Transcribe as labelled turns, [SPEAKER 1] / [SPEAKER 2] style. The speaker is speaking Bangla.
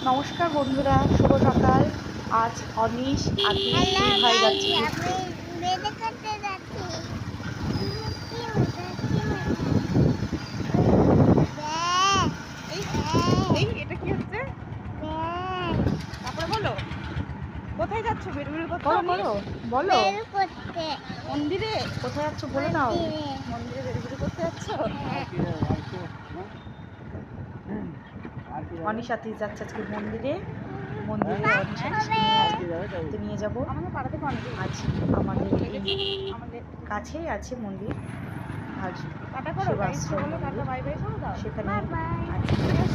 [SPEAKER 1] নমস্কার বন্ধুরা, শুভ সকাল। আজ অনিশ আতিশ দুই ভাই যাচ্ছে ঘুরতে।
[SPEAKER 2] এটা কি হচ্ছে? তারপরে বলো কোথায় যাচ্ছ? বেরুবেরু করতে?
[SPEAKER 1] বলো বলো বলো,
[SPEAKER 2] মন্দিরে।
[SPEAKER 1] কোথায় যাচ্ছ বলে নাও।
[SPEAKER 2] মন্দিরে বেরুবেরু করতে যাচ্ছ?
[SPEAKER 1] অনিশ আতিশ যাচ্ছে আজকে মন্দিরে। মন্দিরে অনিশ আতিশকে নিয়ে আজকে ঘুরতে নিয়ে যাবো।
[SPEAKER 2] আমাদের পাড়া থেকে অনেকে
[SPEAKER 1] আজ আমাদের এই
[SPEAKER 2] আমাদের
[SPEAKER 1] কাছেই আছে মন্দির, আর
[SPEAKER 2] টাটা করো, গাইস
[SPEAKER 1] সেবাশ্রম
[SPEAKER 2] বলো টাটা,
[SPEAKER 1] মন্দির,
[SPEAKER 2] বাই বাই করে দাও।
[SPEAKER 1] সেখানে
[SPEAKER 2] বাই বাই।
[SPEAKER 1] আজকে
[SPEAKER 2] গাইস